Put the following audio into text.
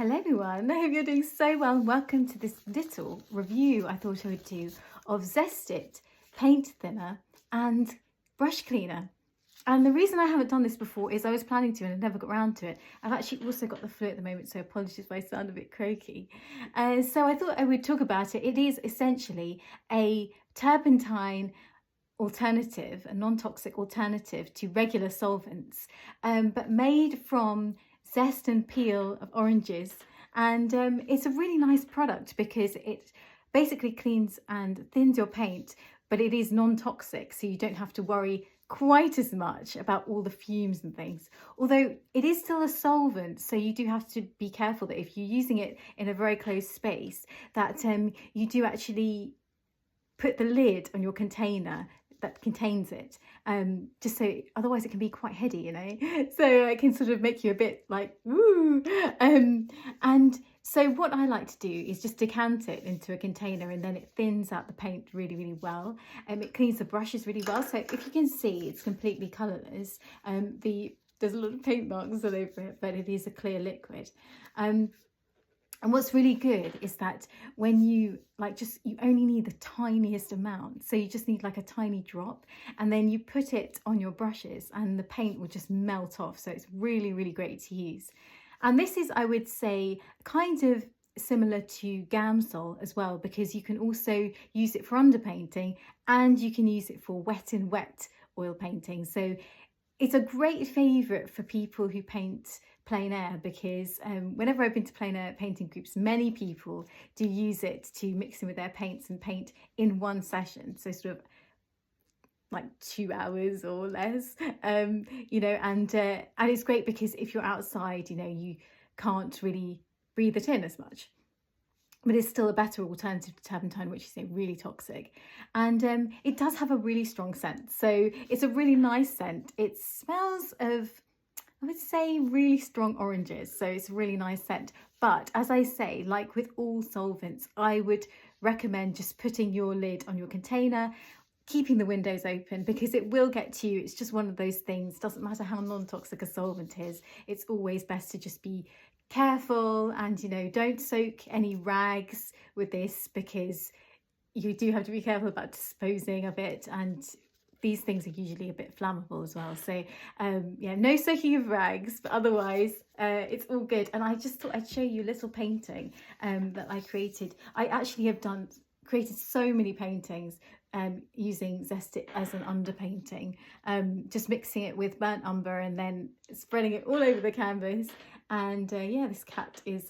Hello everyone, I hope you're doing so well. Welcome to this little review I thought I would do of Zest It paint thinner and brush cleaner. And the reason I haven't done this before is I was planning to and I never got around to it. I've actually also got the flu at the moment, so apologies if I sound a bit croaky. So I thought I would talk about it. It is essentially a turpentine alternative, a non-toxic alternative to regular solvents, but made from zest and peel of oranges. And it's a really nice product because it basically cleans and thins your paint, but it is non-toxic, so you don't have to worry quite as much about all the fumes and things. Although it is still a solvent, so you do have to be careful that if you're using it in a very closed space, that you do actually put the lid on your container that contains it, just so otherwise it can be quite heady, you know, so it can sort of make you a bit like woo. And so what I like to do is just decant it into a container, and then it thins out the paint really well. It cleans the brushes really well, so if you can see, it's completely colourless. There's a lot of paint marks all over it, but it is a clear liquid. And what's really good is that when you you only need the tiniest amount. So you just need like a tiny drop, and then you put it on your brushes and the paint will just melt off. So it's really great to use. And this is, I would say, kind of similar to Gamsol as well, because you can also use it for underpainting and you can use it for wet in wet oil painting. So it's a great favourite for people who paint plein air, because whenever I've been to plein air painting groups, many people do use it to mix in with their paints and paint in one session. So sort of like 2 hours or less, you know, and it's great because if you're outside, you know, you can't really breathe it in as much. But it's still a better alternative to turpentine, which is really toxic. And it does have a really strong scent. So it's a really nice scent. It smells of, I would say, really strong oranges. So it's a really nice scent. But as I say, like with all solvents, I would recommend just putting your lid on your container, keeping the windows open, because it will get to you. It's just one of those things. Doesn't matter how non-toxic a solvent is. It's always best to just be careful, and, you know, don't soak any rags with this, because you do have to be careful about disposing of it, and these things are usually a bit flammable as well. So yeah, no soaking of rags, but otherwise it's all good. And I just thought I'd show you a little painting that I created. I actually have created so many paintings using Zest It as an underpainting, just mixing it with burnt umber and then spreading it all over the canvas. And yeah, this cat is